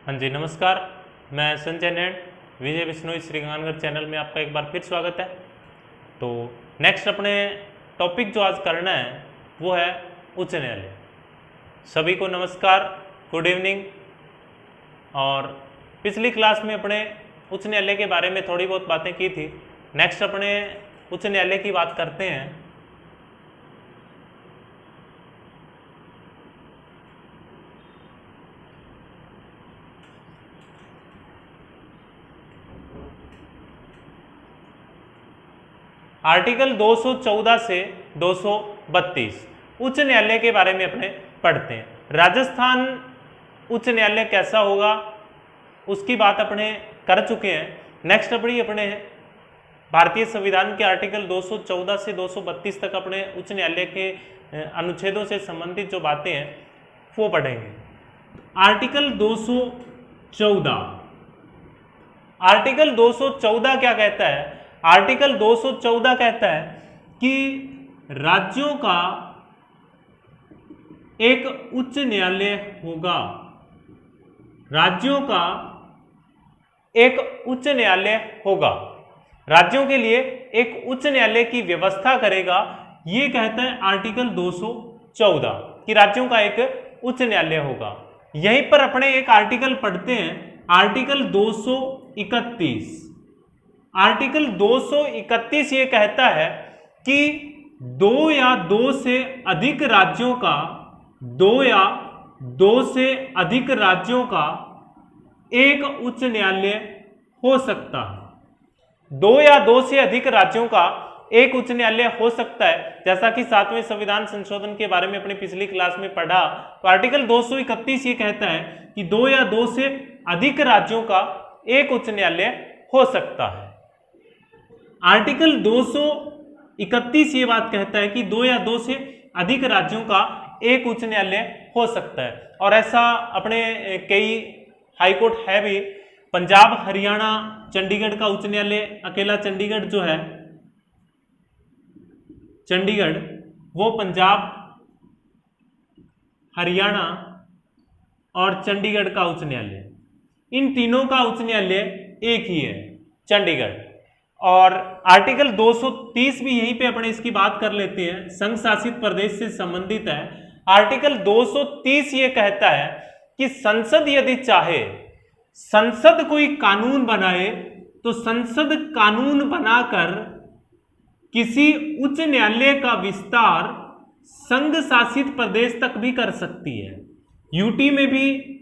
हाँ जी नमस्कार, मैं संजय नैन विजय बिश्नोई श्रीगंगानगर चैनल में आपका एक बार फिर स्वागत है। तो नेक्स्ट अपने टॉपिक जो आज करना है वो है उच्च न्यायालय। सभी को नमस्कार, गुड इवनिंग। और पिछली क्लास में अपने उच्च न्यायालय के बारे में थोड़ी बहुत बातें की थी। नेक्स्ट अपने उच्च न्यायालय की बात करते हैं। आर्टिकल 214 से 232 उच्च न्यायालय के बारे में अपने पढ़ते हैं। राजस्थान उच्च न्यायालय कैसा होगा उसकी बात अपने कर चुके हैं। नेक्स्ट अपने भारतीय संविधान के आर्टिकल 214 से 232 तक अपने उच्च न्यायालय के अनुच्छेदों से संबंधित जो बातें हैं वो पढ़ेंगे। आर्टिकल 214 क्या कहता है? आर्टिकल 214 कहता है कि राज्यों का एक उच्च न्यायालय होगा। राज्यों का एक उच्च न्यायालय होगा, राज्यों के लिए एक उच्च न्यायालय की व्यवस्था करेगा। ये कहता है आर्टिकल 214 कि राज्यों का एक उच्च न्यायालय होगा। यहीं पर अपने एक आर्टिकल पढ़ते हैं, आर्टिकल 231। आर्टिकल 231 ये कहता है कि दो या दो से अधिक राज्यों का एक उच्च न्यायालय हो सकता है। दो या दो से अधिक राज्यों का एक उच्च न्यायालय हो सकता है। जैसा कि 7वें संविधान संशोधन के बारे में अपनी पिछली क्लास में पढ़ा, तो आर्टिकल 231 ये कहता है कि दो या दो से अधिक राज्यों का एक उच्च न्यायालय हो सकता है। आर्टिकल 231 ये बात कहता है कि दो या दो से अधिक राज्यों का एक उच्च न्यायालय हो सकता है। और ऐसा अपने कई हाईकोर्ट है भी। पंजाब, हरियाणा, चंडीगढ़ का उच्च न्यायालय, अकेला चंडीगढ़ जो है, चंडीगढ़ वो पंजाब, हरियाणा और चंडीगढ़ का उच्च न्यायालय, इन तीनों का उच्च न्यायालय एक ही है, चंडीगढ़। और आर्टिकल 230 भी यहीं पे अपने इसकी बात कर लेते हैं, संघ शासित प्रदेश से संबंधित है। आर्टिकल 230 ये कहता है कि संसद यदि चाहे, संसद कोई कानून बनाए तो संसद कानून बनाकर किसी उच्च न्यायालय का विस्तार संघ शासित प्रदेश तक भी कर सकती है। यूटी में भी,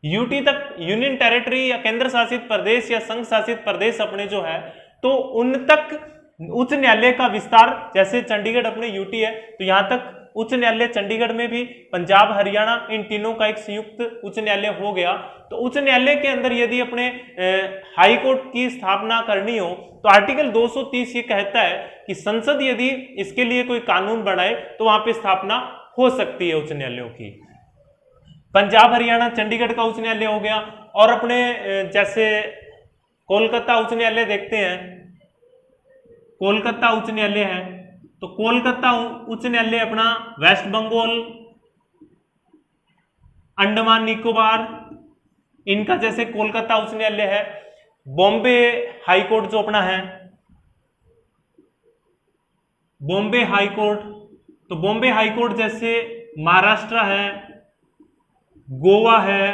यूटी तक, यूनियन टेरिटरी या केंद्र शासित प्रदेश या संघ शासित प्रदेश अपने जो है, तो उन तक उच्च न्यायालय का विस्तार, जैसे चंडीगढ़ अपने यूटी है तो यहां तक उच्च न्यायालय चंडीगढ़ में भी, पंजाब, हरियाणा, इन तीनों का एक संयुक्त उच्च न्यायालय हो गया। तो उच्च न्यायालय के अंदर यदि अपने हाई कोर्ट की स्थापना करनी हो तो आर्टिकल 230 ये कहता है कि संसद यदि इसके लिए कोई कानून बनाए तो वहां पे स्थापना हो सकती है उच्च न्यायालयों की। पंजाब, हरियाणा, चंडीगढ़ का उच्च न्यायालय हो गया। और अपने जैसे कोलकाता उच्च न्यायालय देखते हैं, कोलकाता उच्च न्यायालय है, तो कोलकाता उच्च न्यायालय अपना वेस्ट बंगाल, अंडमान निकोबार, इनका जैसे कोलकाता उच्च न्यायालय है। बॉम्बे हाई कोर्ट जो अपना है, बॉम्बे हाई कोर्ट, तो बॉम्बे हाई कोर्ट जैसे महाराष्ट्र है, गोवा है,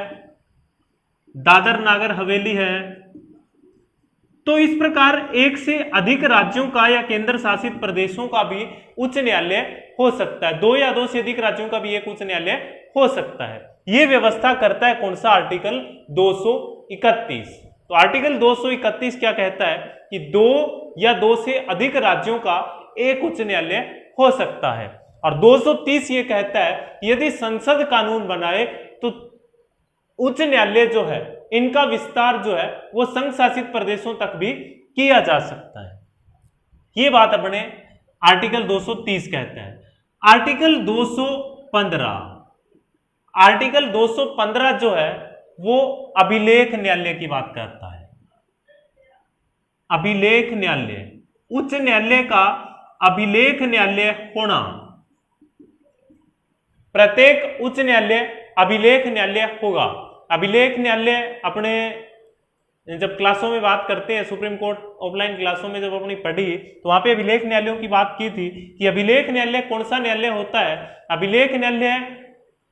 दादर नागर हवेली है। तो इस प्रकार एक से अधिक राज्यों का या केंद्र शासित प्रदेशों का भी उच्च न्यायालय हो सकता है। दो या दो से अधिक राज्यों का भी एक उच्च न्यायालय हो सकता है। यह व्यवस्था करता है कौन सा? आर्टिकल 231। तो आर्टिकल 231 क्या कहता है कि दो या दो से अधिक राज्यों का एक उच्च न्यायालय हो सकता है। और 230 ये कहता है यदि संसद कानून बनाए तो उच्च न्यायालय जो है, इनका विस्तार जो है वो संघ शासित प्रदेशों तक भी किया जा सकता है। ये बात अपने आर्टिकल 230 कहता है। आर्टिकल 215, आर्टिकल 215 जो है वो अभिलेख न्यायालय की बात करता है। अभिलेख न्यायालय, उच्च न्यायालय का अभिलेख न्यायालय होना। प्रत्येक उच्च न्यायालय अभिलेख न्यायालय होगा। अभिलेख न्यायालय अपने जब क्लासों में बात करते हैं, सुप्रीम कोर्ट ऑफलाइन क्लासों में जब अपनी पढ़ी तो वहां पे अभिलेख न्यायालयों की बात की थी कि अभिलेख न्यायालय कौन सा न्यायालय होता है।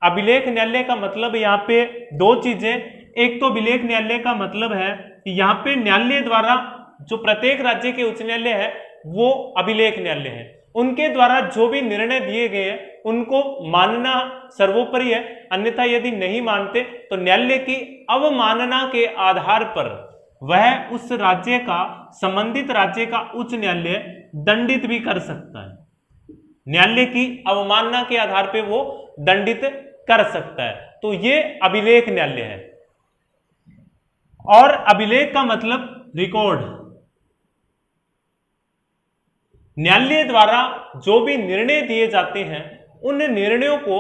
अभिलेख न्यायालय का मतलब यहाँ पे दो चीजें। एक तो अभिलेख न्यायालय का मतलब है कि यहाँ पे न्यायालय द्वारा जो प्रत्येक राज्य के उच्च न्यायालय है वो अभिलेख न्यायालय है, उनके द्वारा जो भी निर्णय दिए गए हैं उनको मानना सर्वोपरि है। अन्यथा यदि नहीं मानते तो न्यायालय की अवमानना के आधार पर वह उस राज्य का, संबंधित राज्य का उच्च न्यायालय दंडित भी कर सकता है। न्यायालय की अवमानना के आधार पर वो दंडित कर सकता है। तो ये अभिलेख न्यायालय है। और अभिलेख का मतलब रिकॉर्ड। न्यायालय द्वारा जो भी निर्णय दिए जाते हैं उन निर्णयों को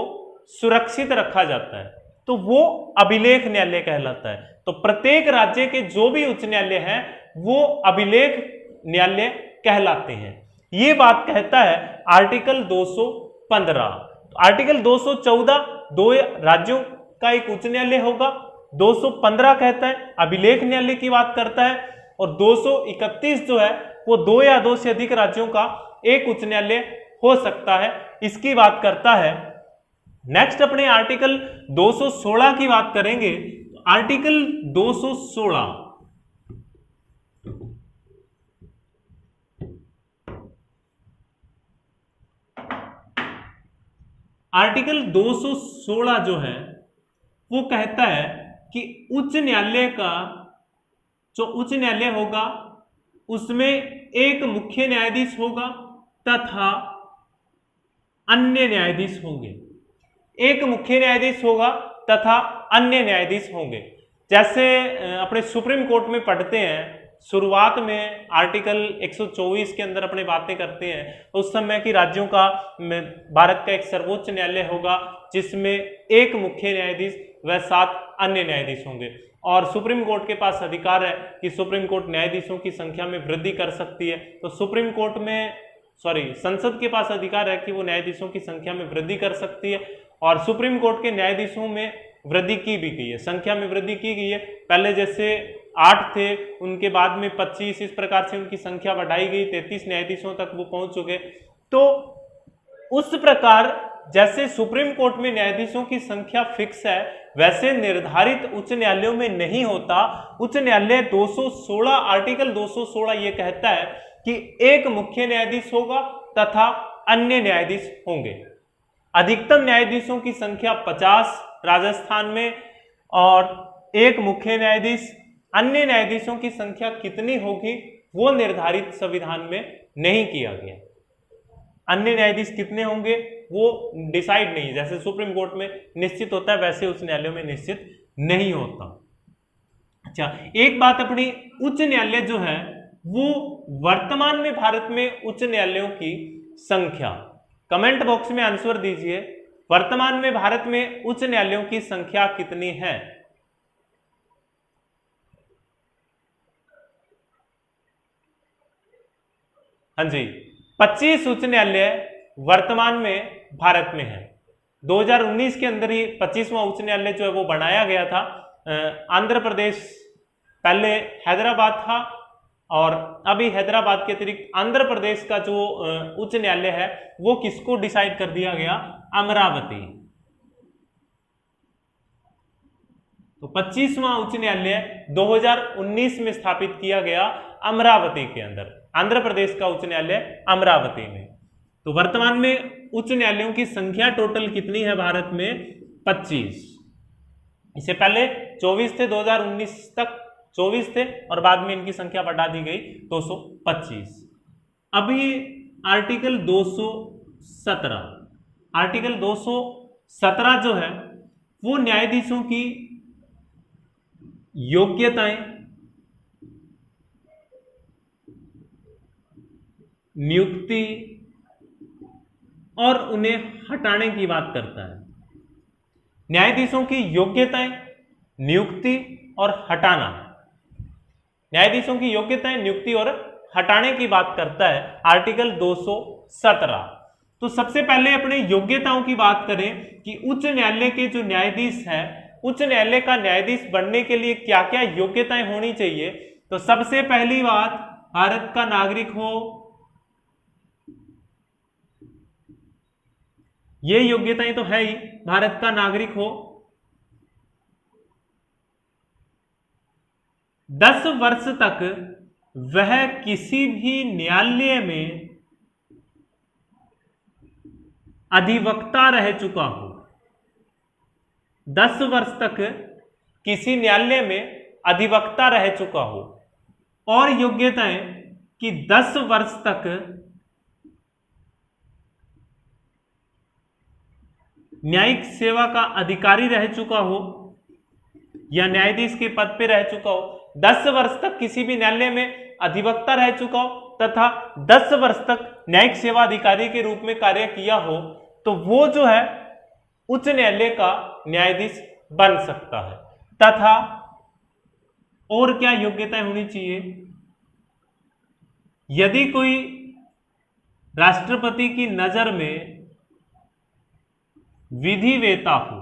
सुरक्षित रखा जाता है, तो वो अभिलेख न्यायालय कहलाता है। तो प्रत्येक राज्य के जो भी उच्च न्यायालय हैं वो अभिलेख न्यायालय कहलाते हैं। ये बात कहता है आर्टिकल 215। आर्टिकल 214 दो राज्यों का एक उच्च न्यायालय होगा, 215 कहता है अभिलेख न्यायालय की बात करता है, और 231 जो है वो दो या दो से अधिक राज्यों का एक उच्च न्यायालय हो सकता है, इसकी बात करता है। नेक्स्ट अपने आर्टिकल 216 की बात करेंगे। आर्टिकल 216 आर्टिकल 216 जो है वो कहता है कि उच्च न्यायालय का जो उच्च न्यायालय होगा उसमें एक मुख्य न्यायाधीश होगा तथा अन्य न्यायाधीश होंगे। एक मुख्य न्यायाधीश होगा तथा अन्य न्यायाधीश होंगे। जैसे अपने सुप्रीम कोर्ट में पढ़ते हैं, शुरुआत में आर्टिकल 124 के अंदर अपने बातें करते हैं उस समय की राज्यों का, भारत का एक सर्वोच्च न्यायालय होगा जिसमें एक मुख्य न्यायाधीश व 7 अन्य न्यायाधीश होंगे। और सुप्रीम कोर्ट के पास अधिकार है कि सुप्रीम कोर्ट न्यायाधीशों की संख्या में वृद्धि कर सकती है। तो सुप्रीम कोर्ट में संसद के पास अधिकार है कि वो न्यायाधीशों की संख्या में वृद्धि कर सकती है, और सुप्रीम कोर्ट के न्यायाधीशों में वृद्धि की भी गई है, संख्या में वृद्धि की गई है। पहले जैसे 8 थे, उनके बाद में 25, इस प्रकार से उनकी संख्या बढ़ाई गई, 33 न्यायाधीशों तक वो पहुंच चुके। तो उस प्रकार जैसे सुप्रीम कोर्ट में न्यायाधीशों की संख्या फिक्स है, वैसे निर्धारित उच्च न्यायालयों में नहीं होता। उच्च न्यायालय 216 आर्टिकल 216 ये कहता है कि एक मुख्य न्यायाधीश होगा तथा अन्य न्यायाधीश होंगे। अधिकतम न्यायाधीशों की संख्या 50 राजस्थान में, और एक मुख्य न्यायाधीश। अन्य न्यायाधीशों की संख्या कितनी होगी वो निर्धारित संविधान में नहीं किया गया। अन्य न्यायाधीश कितने होंगे वो डिसाइड नहीं, जैसे सुप्रीम कोर्ट में निश्चित होता है वैसे उच्च न्यायालयों में निश्चित नहीं होता। अच्छा, एक बात अपनी उच्च न्यायालय जो है वो वर्तमान में भारत में उच्च न्यायालयों की संख्या, कमेंट बॉक्स में आंसर दीजिए, वर्तमान में भारत में उच्च न्यायालयों की संख्या कितनी है। हाँ जी, 25 उच्च न्यायालय वर्तमान में भारत में है। 2019 के अंदर ही 25वां उच्च न्यायालय जो है वो बनाया गया था। आंध्र प्रदेश पहले हैदराबाद था, और अभी हैदराबाद के अतिरिक्त आंध्र प्रदेश का जो उच्च न्यायालय है वो किसको डिसाइड कर दिया गया, अमरावती। तो 25वां उच्च न्यायालय 2019 में स्थापित किया गया अमरावती के अंदर, आंध्र प्रदेश का उच्च न्यायालय अमरावती में। तो वर्तमान में उच्च न्यायालयों की संख्या टोटल कितनी है भारत में, 25। इससे पहले 24 थे, 2019 तक 24 थे, और बाद में इनकी संख्या बढ़ा दी गई 225। अभी आर्टिकल 217, आर्टिकल 217 जो है वो न्यायाधीशों की योग्यताएं, नियुक्ति और उन्हें हटाने की बात करता है। न्यायाधीशों की योग्यताएं, नियुक्ति और हटाना, न्यायाधीशों की योग्यताएं, नियुक्ति और हटाने की बात करता है आर्टिकल 217। तो सबसे पहले अपने योग्यताओं की बात करें कि उच्च न्यायालय के जो न्यायाधीश हैं उच्च न्यायालय का न्यायाधीश बनने के लिए क्या क्या योग्यताएं होनी चाहिए। तो सबसे पहली बात, भारत का नागरिक हो, ये योग्यताएं तो है ही, भारत का नागरिक हो, 10 वर्ष तक वह किसी भी न्यायालय में अधिवक्ता रह चुका हो, 10 वर्ष तक किसी न्यायालय में अधिवक्ता रह चुका हो। और योग्यताएं कि 10 वर्ष तक न्यायिक सेवा का अधिकारी रह चुका हो या न्यायाधीश के पद पे रह चुका हो, 10 वर्ष तक किसी भी न्यायालय में अधिवक्ता रह चुका हो तथा 10 वर्ष तक न्यायिक सेवा अधिकारी के रूप में कार्य किया हो, तो वो जो है उच्च न्यायालय का न्यायाधीश बन सकता है। तथा और क्या योग्यताएं होनी चाहिए, यदि कोई राष्ट्रपति की नजर में विधिवेता हो,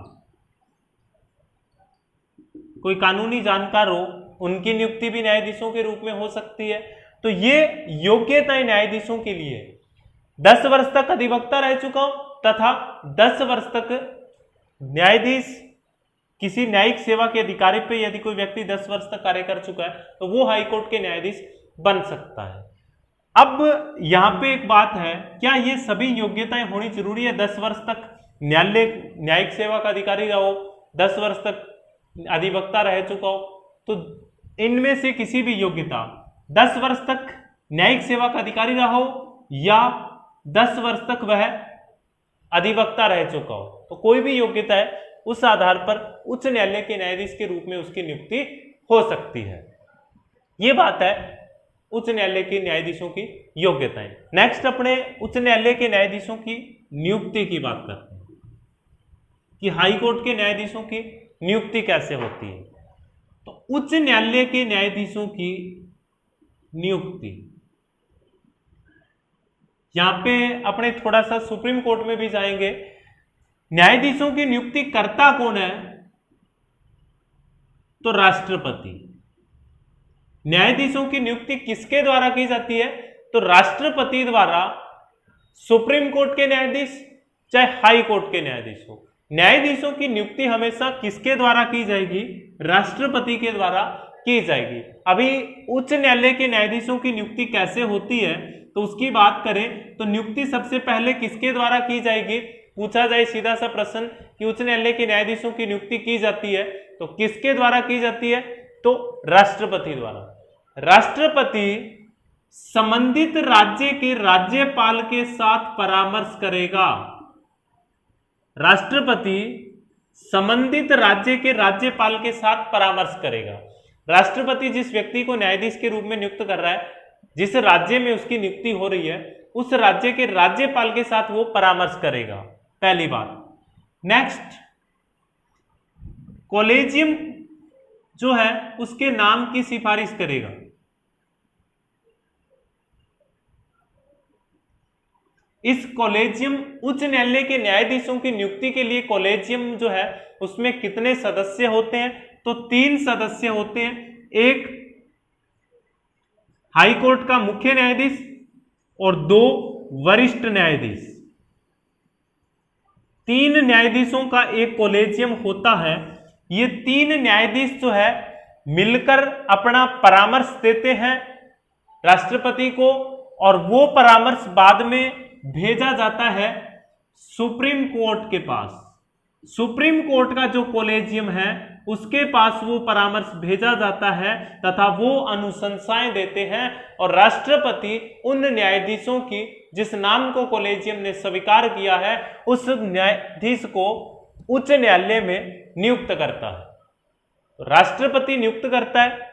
कोई कानूनी जानकार हो, उनकी नियुक्ति भी न्यायाधीशों के रूप में हो सकती है। तो ये योग्यताएं न्यायाधीशों के लिए, 10 वर्ष तक अधिवक्ता रह चुका हो तथा 10 वर्ष तक न्यायाधीश, किसी न्यायिक सेवा के अधिकारी पे यदि कोई व्यक्ति 10 वर्ष तक कार्य कर चुका है तो वो हाईकोर्ट के न्यायाधीश बन सकता है। अब यहां पे एक बात है, क्या ये सभी योग्यताएं होनी जरूरी है? 10 वर्ष तक न्यायिक सेवा का अधिकारी रहो, 10 वर्ष तक अधिवक्ता रह चुका हो, तो इनमें से किसी भी योग्यता, 10 वर्ष तक न्यायिक सेवा का अधिकारी रहो या 10 वर्ष तक वह अधिवक्ता रह चुका हो, तो कोई भी योग्यता है उस आधार पर उच्च न्यायालय के न्यायाधीश के रूप में उसकी नियुक्ति हो सकती है। यह बात है उच्च न्यायालय के न्यायाधीशों की योग्यताएं। नेक्स्ट अपने उच्च न्यायालय के न्यायाधीशों की नियुक्ति की बात करते हैं कि हाई कोर्ट के न्यायाधीशों की नियुक्ति कैसे होती है। तो उच्च न्यायालय के न्यायाधीशों की नियुक्ति, यहां पे अपने थोड़ा सा सुप्रीम कोर्ट में भी जाएंगे। न्यायाधीशों की नियुक्ति करता कौन है? तो राष्ट्रपति। न्यायाधीशों की नियुक्ति किसके द्वारा की जाती है? तो राष्ट्रपति द्वारा। सुप्रीम कोर्ट के न्यायाधीश चाहे हाई कोर्ट के न्यायाधीश हो, न्यायाधीशों की नियुक्ति हमेशा किसके द्वारा की जाएगी? राष्ट्रपति के द्वारा की जाएगी। अभी उच्च न्यायालय के न्यायाधीशों की नियुक्ति कैसे होती है तो उसकी बात करें तो नियुक्ति सबसे पहले किसके द्वारा की जाएगी? पूछा जाए सीधा सा प्रश्न कि उच्च न्यायालय के न्यायाधीशों की नियुक्ति की जाती है तो किसके द्वारा की जाती है? तो राष्ट्रपति द्वारा। राष्ट्रपति संबंधित राज्य के राज्यपाल के साथ परामर्श करेगा। राष्ट्रपति संबंधित राज्य के राज्यपाल के साथ परामर्श करेगा। राष्ट्रपति जिस व्यक्ति को न्यायाधीश के रूप में नियुक्त कर रहा है, जिस राज्य में उसकी नियुक्ति हो रही है, उस राज्य के राज्यपाल के साथ वो परामर्श करेगा, पहली बात। नेक्स्ट, कॉलेजियम जो है उसके नाम की सिफारिश करेगा। इस कॉलेजियम, उच्च न्यायालय के न्यायाधीशों की नियुक्ति के लिए कॉलेजियम जो है उसमें कितने सदस्य होते हैं? तो 3 सदस्य होते हैं। एक हाई कोर्ट का मुख्य न्यायाधीश और 2 वरिष्ठ न्यायाधीश। 3 न्यायाधीशों का एक कॉलेजियम होता है। ये 3 न्यायाधीश जो है मिलकर अपना परामर्श देते हैं राष्ट्रपति को और वो परामर्श बाद में भेजा जाता है सुप्रीम कोर्ट के पास। सुप्रीम कोर्ट का जो कॉलेजियम है उसके पास वो परामर्श भेजा जाता है तथा वो अनुशंसाएं देते हैं और राष्ट्रपति उन न्यायाधीशों की जिस नाम को कॉलेजियम ने स्वीकार किया है उस न्यायाधीश को उच्च न्यायालय में नियुक्त करता है। तो राष्ट्रपति नियुक्त करता है।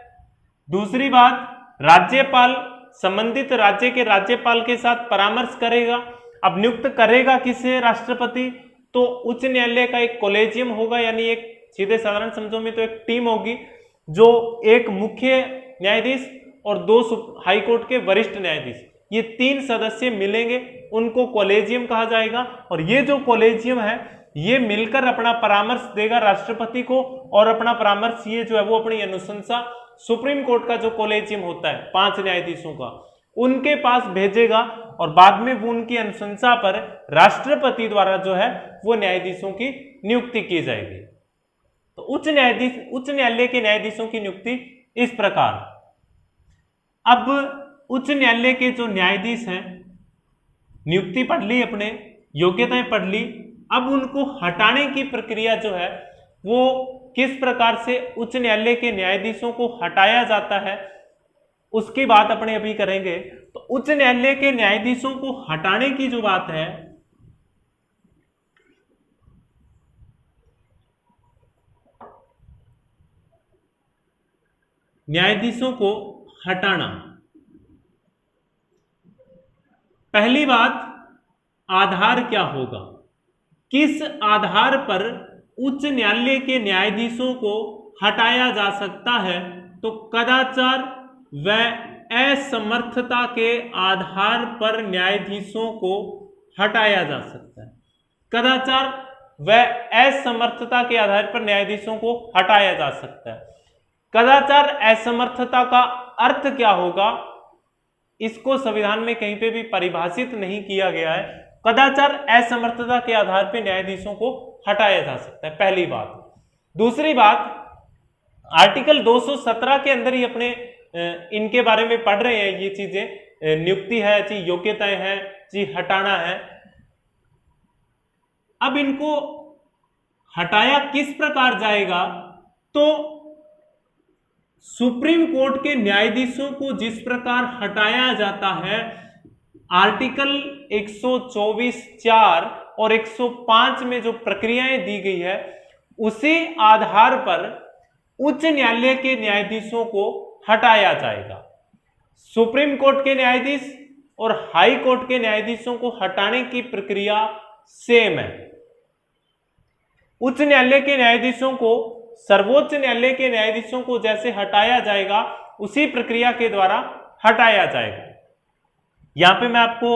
दूसरी बात, राज्यपाल संबंधित राज्य के राज्यपाल के साथ परामर्श करेगा। अब नियुक्त करेगा किसे राष्ट्रपति? तो उच्च न्यायालय का एक कॉलेजियम होगा, यानी एक सीधे साधारण शब्दों में तो एक टीम होगी जो एक मुख्य न्यायाधीश और 2 हाई कोर्ट के वरिष्ठ न्यायाधीश, ये 3 सदस्य मिलेंगे, उनको कॉलेजियम कहा जाएगा। और ये जो कॉलेजियम है ये मिलकर अपना परामर्श देगा राष्ट्रपति को, और अपना परामर्श ये जो है वो अपनी अनुशंसा सुप्रीम कोर्ट का जो कॉलेजियम होता है 5 न्यायाधीशों का, उनके पास भेजेगा, और बाद में वो उनकी अनुशंसा पर राष्ट्रपति द्वारा जो है वो न्यायाधीशों की नियुक्ति की जाएगी। तो उच्च न्यायालय के न्यायाधीशों की नियुक्ति इस प्रकार। अब उच्च न्यायालय के जो न्यायाधीश हैं, नियुक्ति पढ़ ली, अपने योग्यताएं पढ़ ली, अब उनको हटाने की प्रक्रिया जो है वो किस प्रकार से उच्च न्यायालय के न्यायाधीशों को हटाया जाता है उसकी बात अपने अभी करेंगे। तो उच्च न्यायालय के न्यायाधीशों को हटाने की जो बात है, न्यायाधीशों को हटाना, पहली बात आधार क्या होगा, किस आधार पर उच्च न्यायालय के न्यायाधीशों को हटाया जा सकता है। तो कदाचार व असमर्थता के आधार पर न्यायाधीशों को हटाया जा सकता है। कदाचार व असमर्थता के आधार पर न्यायाधीशों को हटाया जा सकता है। कदाचार असमर्थता का अर्थ क्या होगा, इसको संविधान में कहीं पे भी परिभाषित नहीं किया गया है। कदाचार असमर्थता के आधार पर न्यायाधीशों को हटाया जा सकता है, पहली बात। दूसरी बात, आर्टिकल 217 के अंदर ही अपने इनके बारे में पढ़ रहे हैं, ये चीजें, नियुक्ति है जी, योग्यताएं हैं जी, हटाना है। अब इनको हटाया किस प्रकार जाएगा, तो सुप्रीम कोर्ट के न्यायाधीशों को जिस प्रकार हटाया जाता है आर्टिकल 124(4) और 105 में जो प्रक्रियाएं दी गई है, उसी आधार पर उच्च न्यायालय के न्यायाधीशों को हटाया जाएगा। सुप्रीम कोर्ट के न्यायाधीश और हाई कोर्ट के न्यायाधीशों को हटाने की प्रक्रिया सेम है। उच्च न्यायालय के न्यायाधीशों को सर्वोच्च न्यायालय के न्यायाधीशों को जैसे हटाया जाएगा, उसी प्रक्रिया के द्वारा हटाया जाएगा। यहां पे मैं आपको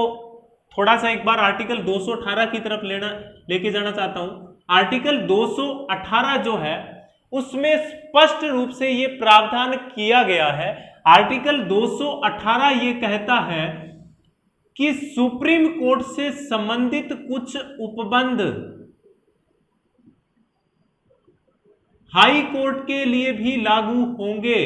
थोड़ा सा एक बार आर्टिकल 218 की तरफ लेके जाना चाहता हूं। आर्टिकल 218 जो है उसमें स्पष्ट रूप से ये प्रावधान किया गया है। आर्टिकल 218 ये कहता है कि सुप्रीम कोर्ट से संबंधित कुछ उपबंध हाई कोर्ट के लिए भी लागू होंगे।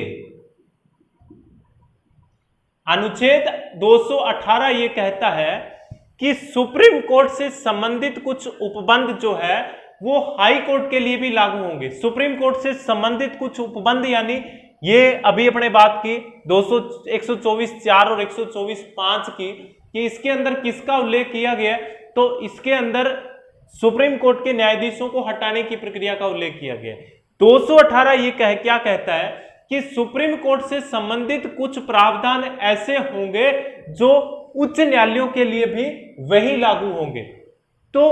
अनुच्छेद 218 ये कहता है कि सुप्रीम कोर्ट से संबंधित कुछ उपबंध जो है वो हाई कोर्ट के लिए भी लागू होंगे। सुप्रीम कोर्ट से संबंधित कुछ उपबंध यानी ये अभी अपने बात की 124(4) और 124(5) की, कि इसके अंदर किसका उल्लेख किया गया है, तो इसके अंदर सुप्रीम कोर्ट के न्यायाधीशों को हटाने की प्रक्रिया का उल्लेख किया गया है। 218 ये क्या कहता है कि सुप्रीम कोर्ट से संबंधित कुछ प्रावधान ऐसे होंगे जो उच्च न्यायालयों के लिए भी वही लागू होंगे। तो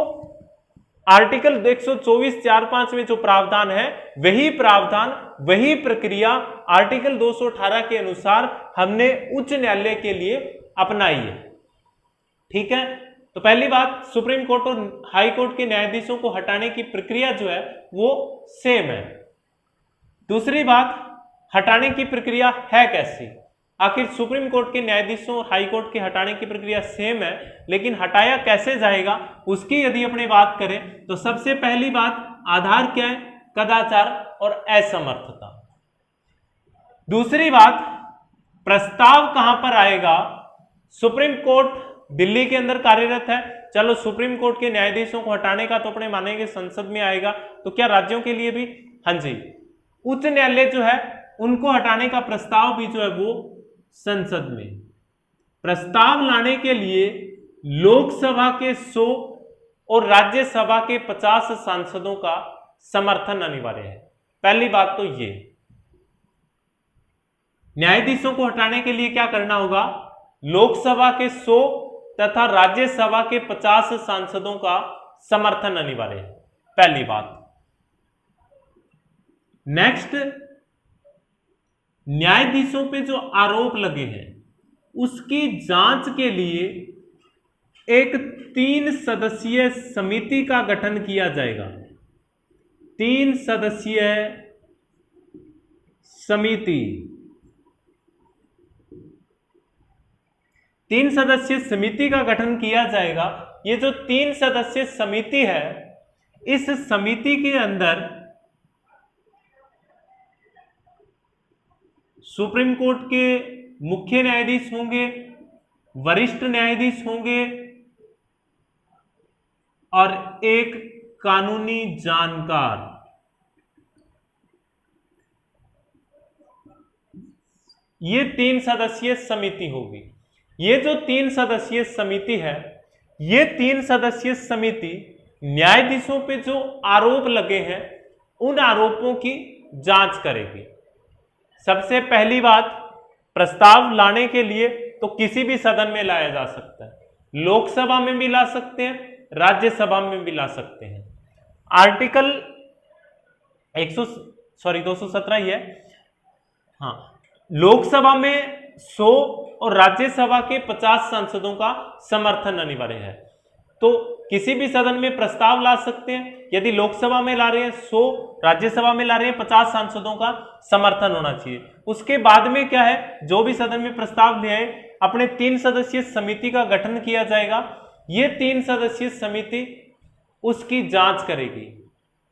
आर्टिकल 124(4)(5) में जो प्रावधान है, वही प्रावधान, वही प्रक्रिया आर्टिकल 218 के अनुसार हमने उच्च न्यायालय के लिए अपनाई है। ठीक है, तो पहली बात, सुप्रीम कोर्ट और हाई कोर्ट के न्यायाधीशों को हटाने की प्रक्रिया जो है वो सेम है। दूसरी बात, हटाने की प्रक्रिया है कैसी, आखिर सुप्रीम कोर्ट के न्यायाधीशों और हाई कोर्ट के हटाने की प्रक्रिया सेम है, लेकिन हटाया कैसे जाएगा उसकी यदि अपने बात करें तो सबसे पहली बात, आधार क्या है, कदाचार और असमर्थता। दूसरी बात, प्रस्ताव कहां पर आएगा, सुप्रीम कोर्ट दिल्ली के अंदर कार्यरत है, चलो सुप्रीम कोर्ट के न्यायाधीशों को हटाने का तो अपने मानेंगे संसद में आएगा, तो क्या राज्यों के लिए भी, हाँ जी, उच्च न्यायालय जो है उनको हटाने का प्रस्ताव भी जो है वो संसद में। प्रस्ताव लाने के लिए लोकसभा के 100 और राज्यसभा के 50 सांसदों का समर्थन अनिवार्य है। पहली बात तो ये, न्यायाधीशों को हटाने के लिए क्या करना होगा, लोकसभा के 100 तथा राज्यसभा के 50 सांसदों का समर्थन अनिवार्य है, पहली बात। नेक्स्ट, न्यायाधीशों पे जो आरोप लगे हैं उसकी जांच के लिए एक 3 सदस्यीय समिति का गठन किया जाएगा। 3 सदस्यीय समिति, 3 सदस्यीय समिति का गठन किया जाएगा। ये जो 3 सदस्यीय समिति है, इस समिति के अंदर सुप्रीम कोर्ट के मुख्य न्यायाधीश होंगे, वरिष्ठ न्यायाधीश होंगे और एक कानूनी जानकार। ये 3 सदस्यीय समिति होगी। ये जो 3 सदस्यीय समिति है, ये 3 सदस्यीय समिति न्यायाधीशों पे जो आरोप लगे हैं उन आरोपों की जांच करेगी। सबसे पहली बात, प्रस्ताव लाने के लिए तो किसी भी सदन में लाया जा सकता है। लोकसभा में भी ला सकते हैं, राज्यसभा में भी ला सकते हैं। आर्टिकल 217 ही है। हाँ, लोकसभा में 100 और राज्यसभा के 50 सांसदों का समर्थन अनिवार्य है। तो किसी भी सदन में प्रस्ताव ला सकते हैं। यदि लोकसभा में ला रहे हैं 100, राज्यसभा में ला रहे हैं 50 सांसदों का समर्थन होना चाहिए। उसके बाद में क्या है, जो भी सदन में प्रस्ताव ले आए, अपने 3 सदस्यीय समिति का गठन किया जाएगा। ये 3 सदस्यीय समिति उसकी जांच करेगी।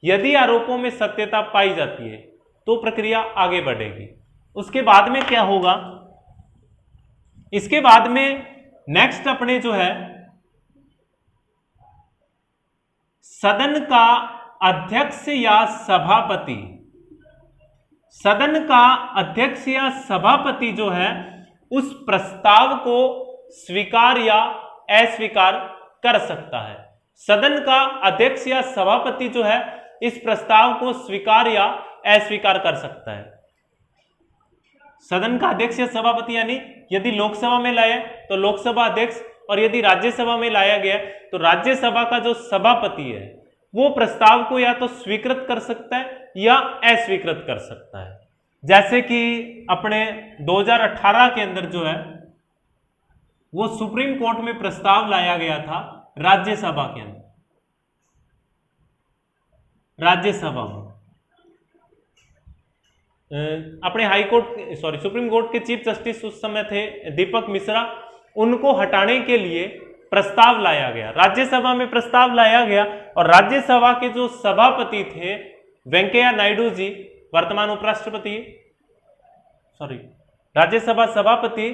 यदि आरोपों में सत्यता पाई जाती है तो प्रक्रिया आगे बढ़ेगी। उसके बाद में क्या होगा, इसके बाद में नेक्स्ट अपने जो है सदन का अध्यक्ष या सभापति, सदन का अध्यक्ष या सभापति जो है उस प्रस्ताव को स्वीकार या अस्वीकार कर सकता है। सदन का अध्यक्ष या सभापति जो है इस प्रस्ताव को स्वीकार या अस्वीकार कर सकता है। सदन का अध्यक्ष या सभापति यानी यदि लोकसभा में लाया तो लोकसभा अध्यक्ष, और यदि राज्यसभा में लाया गया तो राज्यसभा का जो सभापति है वो प्रस्ताव को या तो स्वीकृत कर सकता है या अस्वीकृत कर सकता है। जैसे कि अपने 2018 के अंदर जो है वो सुप्रीम कोर्ट में प्रस्ताव लाया गया था राज्यसभा के अंदर, राज्यसभा में अपने हाई कोर्ट सुप्रीम कोर्ट के चीफ जस्टिस उस समय थे दीपक मिश्रा, उनको हटाने के लिए प्रस्ताव लाया गया, राज्यसभा में प्रस्ताव लाया गया। और राज्यसभा के जो सभापति थे वेंकैया नायडू जी, वर्तमान उपराष्ट्रपति, राज्यसभा सभापति,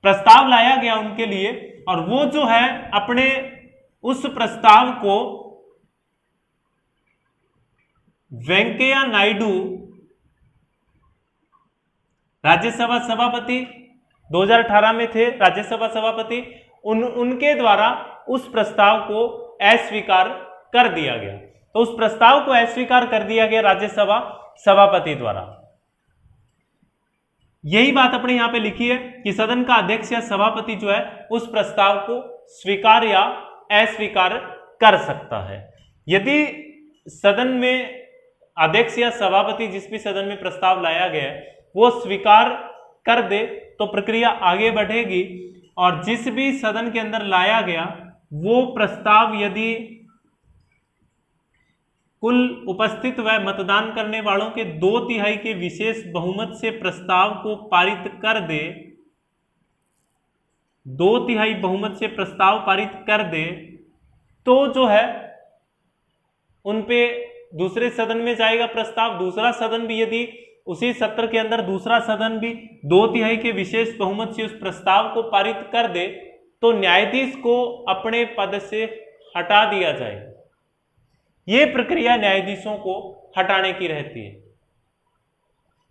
प्रस्ताव लाया गया उनके लिए। और वो जो है अपने उस प्रस्ताव को वेंकैया नायडू, राज्यसभा सभापति 2018 में थे राज्यसभा सभापति, उनके द्वारा उस प्रस्ताव को अस्वीकार कर दिया गया। तो उस प्रस्ताव को अस्वीकार कर दिया गया राज्यसभा सभापति द्वारा। यही बात अपने यहां पे लिखी है कि सदन का अध्यक्ष या सभापति जो है उस प्रस्ताव को स्वीकार या अस्वीकार कर सकता है। यदि सदन में अध्यक्ष या सभापति जिस भी सदन में प्रस्ताव लाया गया है वो स्वीकार कर दे तो प्रक्रिया आगे बढ़ेगी। और जिस भी सदन के अंदर लाया गया वो प्रस्ताव यदि कुल उपस्थित व मतदान करने वालों के 2/3 के विशेष बहुमत से प्रस्ताव को पारित कर दे, 2/3 बहुमत से प्रस्ताव पारित कर दे, तो जो है उन पे दूसरे सदन में जाएगा प्रस्ताव। दूसरा सदन भी यदि उसी सत्र के अंदर दूसरा सदन भी 2/3 के विशेष बहुमत से उस प्रस्ताव को पारित कर दे तो न्यायाधीश को अपने पद से हटा दिया जाएगा। ये प्रक्रिया न्यायाधीशों को हटाने की रहती है।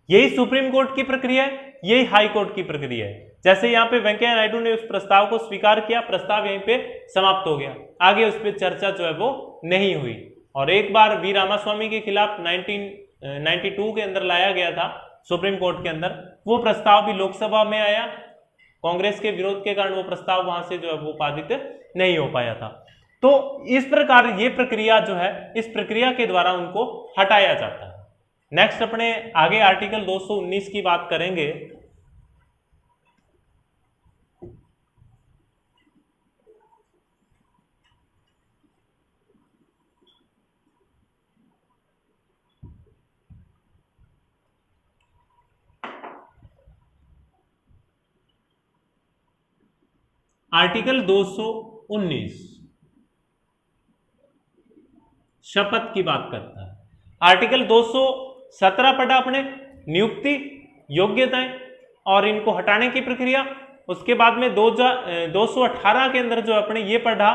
यही सुप्रीम कोर्ट की प्रक्रिया है, यही हाई कोर्ट की प्रक्रिया है। जैसे यहाँ पे वेंकैया नायडू ने उस प्रस्ताव को स्वीकार किया, प्रस्ताव यहीं पे समाप्त हो गया, आगे उस पर चर्चा जो है वो नहीं हुई। और एक बार वी रामास्वामी के खिलाफ 1992 के अंदर लाया गया था सुप्रीम कोर्ट के अंदर, वो प्रस्ताव भी लोकसभा में आया, कांग्रेस के विरोध के कारण वो प्रस्ताव वहां से जो है वो पारित नहीं हो पाया था। तो इस प्रकार ये प्रक्रिया जो है, इस प्रक्रिया के द्वारा उनको हटाया जाता है। नेक्स्ट अपने आगे आर्टिकल 219 की बात करेंगे। आर्टिकल 219 शपथ की बात करता है। आर्टिकल 217 पढ़ा अपने, नियुक्ति, योग्यताएं और इनको हटाने की प्रक्रिया। उसके बाद में 218 के अंदर जो अपने ये पढ़ा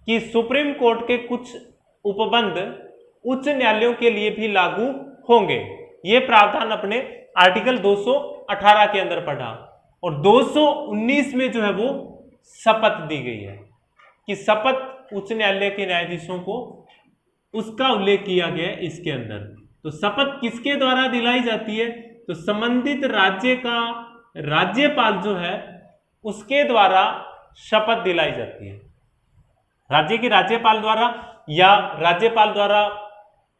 कि सुप्रीम कोर्ट के कुछ उपबंध उच्च न्यायालयों के लिए भी लागू होंगे। ये प्रावधान अपने आर्टिकल 218 के अंदर पढ़ा। और 219 में जो है वो शपथ दी गई है कि शपथ उच्च न्यायालय के न्यायाधीशों को, उसका उल्लेख किया गया है इसके अंदर। तो शपथ किसके द्वारा दिलाई जाती है? तो संबंधित राज्य का राज्यपाल जो है उसके द्वारा शपथ दिलाई जाती है। राज्य के राज्यपाल द्वारा या राज्यपाल द्वारा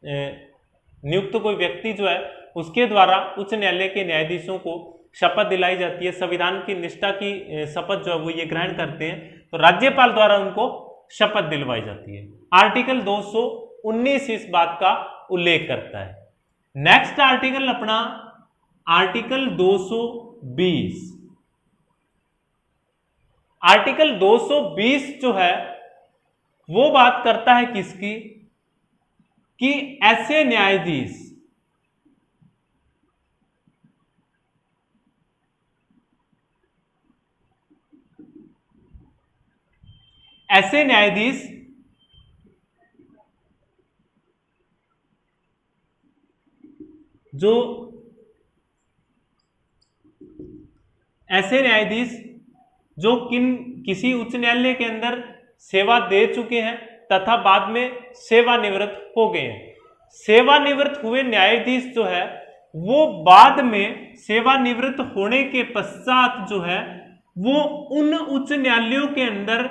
नियुक्त कोई व्यक्ति जो है उसके द्वारा उच्च न्यायालय के न्यायाधीशों को शपथ दिलाई जाती है। संविधान की निष्ठा की शपथ जो है वो ये ग्रहण करते हैं, तो राज्यपाल द्वारा उनको शपथ दिलवाई जाती है। आर्टिकल 219 इस बात का उल्लेख करता है। नेक्स्ट आर्टिकल अपना आर्टिकल 220। आर्टिकल 220 जो है वो बात करता है किसकी, कि ऐसे न्यायाधीश जो किसी उच्च न्यायालय के अंदर सेवा दे चुके हैं तथा बाद में सेवानिवृत्त हो गए हैं। सेवानिवृत्त हुए न्यायाधीश जो है वो बाद में सेवानिवृत्त होने के पश्चात जो है वो उन उच्च न्यायालयों के अंदर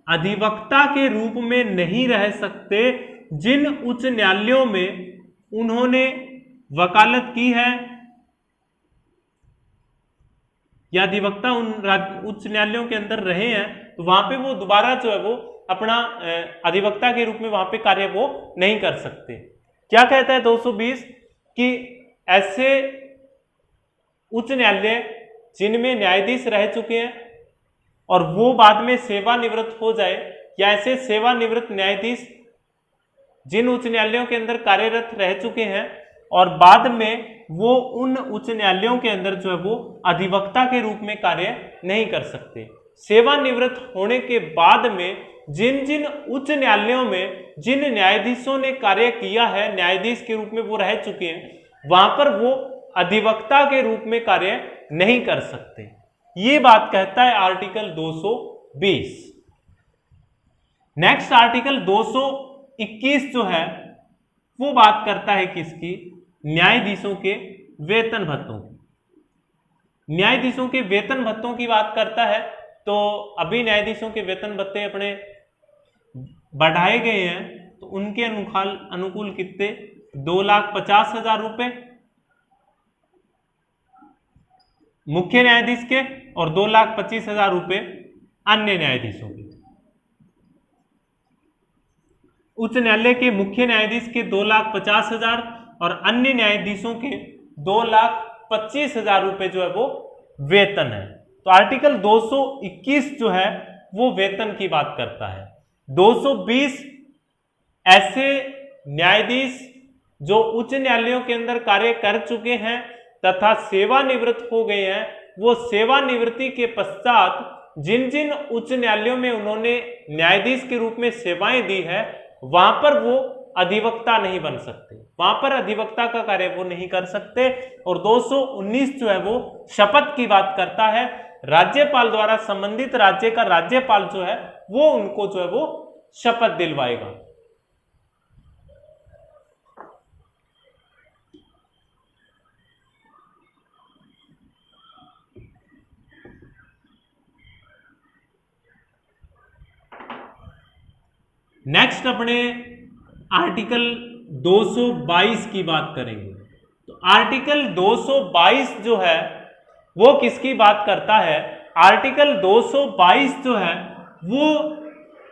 अधिवक्ता के रूप में नहीं रह सकते जिन उच्च न्यायालयों में उन्होंने वकालत की है या अधिवक्ता उन उच्च न्यायालयों के अंदर रहे हैं, तो वहां पे वो दोबारा जो है वो अपना अधिवक्ता के रूप में वहां पे कार्य वो नहीं कर सकते। क्या कहता है 220 कि ऐसे उच्च न्यायालय जिनमें न्यायाधीश रह चुके हैं और वो बाद में सेवानिवृत्त हो जाए, या ऐसे सेवानिवृत्त न्यायाधीश जिन उच्च न्यायालयों के अंदर कार्यरत रह चुके हैं और बाद में वो उन उच्च न्यायालयों के अंदर जो है वो अधिवक्ता के रूप में कार्य नहीं कर सकते। सेवानिवृत्त होने के बाद में जिन जिन उच्च न्यायालयों में जिन न्यायाधीशों ने कार्य किया है, न्यायाधीश के रूप में वो रह चुके हैं, वहां पर वो अधिवक्ता के रूप में कार्य नहीं कर सकते। ये बात कहता है आर्टिकल 220। नेक्स्ट आर्टिकल 221 जो है वो बात करता है किसकी, न्यायाधीशों के वेतन भत्तों की। न्यायाधीशों के वेतन भत्तों की बात करता है। तो अभी न्यायाधीशों के वेतन भत्ते अपने बढ़ाए गए हैं, तो उनके अनुकूल कितने, 2,50,000 रुपए मुख्य न्यायाधीश के और 2,25,000 रुपए अन्य न्यायाधीशों के। उच्च न्यायालय के मुख्य न्यायाधीश के 2,50,000 और अन्य न्यायाधीशों के 2,25,000 रुपए जो है वो वेतन है। तो आर्टिकल 221 जो है वो वेतन की बात करता है। 220 ऐसे न्यायाधीश जो उच्च न्यायालयों के अंदर कार्य कर चुके हैं तथा सेवानिवृत्त हो गए हैं, वो सेवानिवृत्ति के पश्चात जिन जिन उच्च न्यायालयों में उन्होंने न्यायाधीश के रूप में सेवाएं दी है, वहां पर वो अधिवक्ता नहीं बन सकते, वहां पर अधिवक्ता का कार्य वो नहीं कर सकते। और 219 जो है वो शपथ की बात करता है। राज्यपाल द्वारा संबंधित राज्य का राज्यपाल जो है वो उनको जो है वो शपथ दिलवाएगा। नेक्स्ट अपने आर्टिकल 222 की बात करेंगे। तो आर्टिकल 222 जो है वो किसकी बात करता है, आर्टिकल 222 जो है वो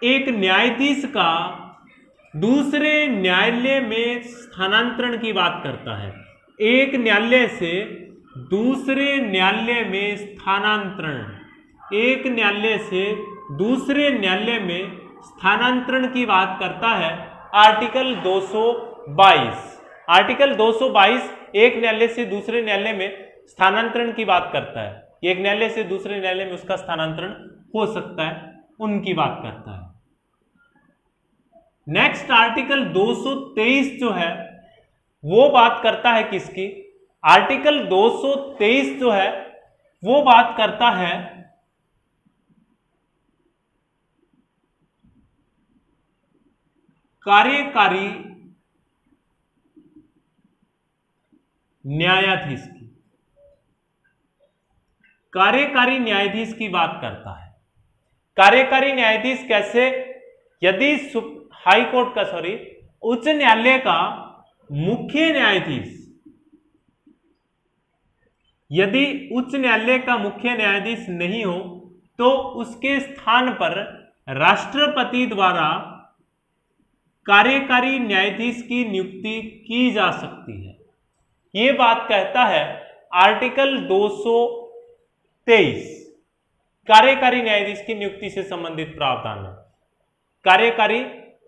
एक न्यायाधीश का दूसरे न्यायालय में स्थानांतरण की बात करता है। एक न्यायालय से दूसरे न्यायालय में स्थानांतरण, एक न्यायालय से दूसरे न्यायालय में स्थानांतरण की बात करता है आर्टिकल 222। आर्टिकल 222 एक न्यायालय से दूसरे न्यायालय में स्थानांतरण की बात करता है, एक न्यायालय से दूसरे न्यायालय में उसका स्थानांतरण हो सकता है, उनकी बात करता है। नेक्स्ट आर्टिकल 223 जो है वो बात करता है किसकी? आर्टिकल 223 जो है वो बात करता है कार्यकारी न्यायाधीश की। कार्यकारी न्यायाधीश की बात करता है। कार्यकारी न्यायाधीश कैसे? यदि हाई कोर्ट का उच्च न्यायालय का मुख्य न्यायाधीश, यदि उच्च न्यायालय का मुख्य न्यायाधीश नहीं हो तो उसके स्थान पर राष्ट्रपति द्वारा कार्यकारी न्यायाधीश की नियुक्ति की जा सकती है। यह बात कहता है आर्टिकल 223, कार्यकारी न्यायाधीश की नियुक्ति से संबंधित प्रावधान है। कार्यकारी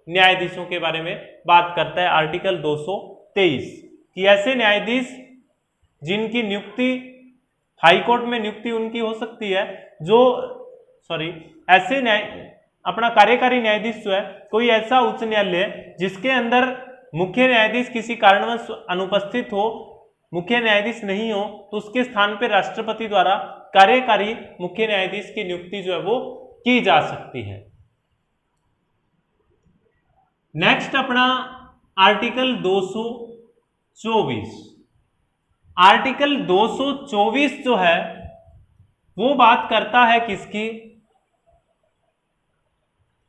न्यायाधीशों के बारे में बात करता है आर्टिकल 223 कि ऐसे न्यायाधीश जिनकी नियुक्ति हाईकोर्ट में नियुक्ति उनकी हो सकती है, जो ऐसे अपना कार्यकारी न्यायाधीश जो है कोई ऐसा उच्च न्यायालय जिसके अंदर मुख्य न्यायाधीश किसी कारणवश अनुपस्थित हो, मुख्य न्यायाधीश नहीं हो, तो उसके स्थान पर राष्ट्रपति द्वारा कार्यकारी मुख्य न्यायाधीश की नियुक्ति जो है वो की जा सकती है। नेक्स्ट अपना आर्टिकल 224। आर्टिकल 224 जो है वो बात करता है किसकी?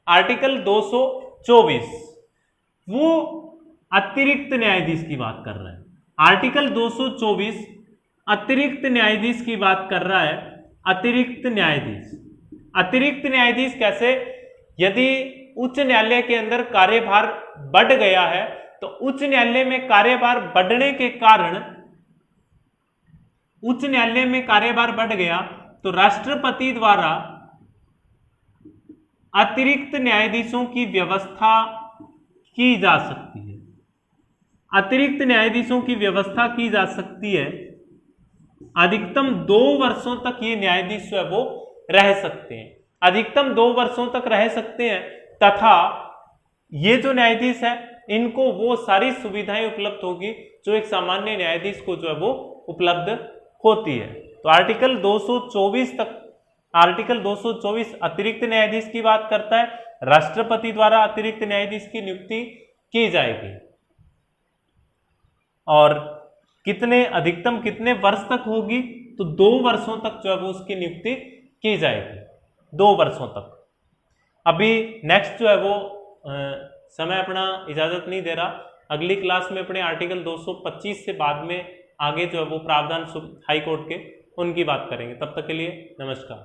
आर्टिकल 224 वो अतिरिक्त न्यायाधीश की बात कर रहा है। आर्टिकल 224 अतिरिक्त न्यायाधीश की बात कर रहा है। अतिरिक्त न्यायाधीश, अतिरिक्त न्यायाधीश कैसे? यदि उच्च न्यायालय के अंदर कार्यभार बढ़ गया है तो उच्च न्यायालय में कार्यभार बढ़ने के कारण, उच्च न्यायालय में कार्यभार बढ़ गया तो राष्ट्रपति द्वारा अतिरिक्त न्यायाधीशों की व्यवस्था की जा सकती है। अतिरिक्त न्यायाधीशों की व्यवस्था की जा सकती है। अधिकतम 2 वर्षों तक ये न्यायाधीश जो है वो रह सकते हैं, अधिकतम 2 वर्षों तक रह सकते हैं, तथा ये जो न्यायाधीश है इनको वो सारी सुविधाएं उपलब्ध होगी जो एक सामान्य न्यायाधीश को जो है वो उपलब्ध होती है। तो आर्टिकल 224 तक, आर्टिकल 224 अतिरिक्त न्यायाधीश की बात करता है, राष्ट्रपति द्वारा अतिरिक्त न्यायाधीश की नियुक्ति की जाएगी और कितने, अधिकतम कितने वर्ष तक होगी? तो 2 वर्षों तक जो है वो उसकी नियुक्ति की जाएगी, 2 वर्षों तक। अभी नेक्स्ट जो है वो समय अपना इजाजत नहीं दे रहा, अगली क्लास में अपने आर्टिकल 225 से बाद में आगे जो है वो प्रावधान हाई कोर्ट के उनकी बात करेंगे। तब तक के लिए नमस्कार।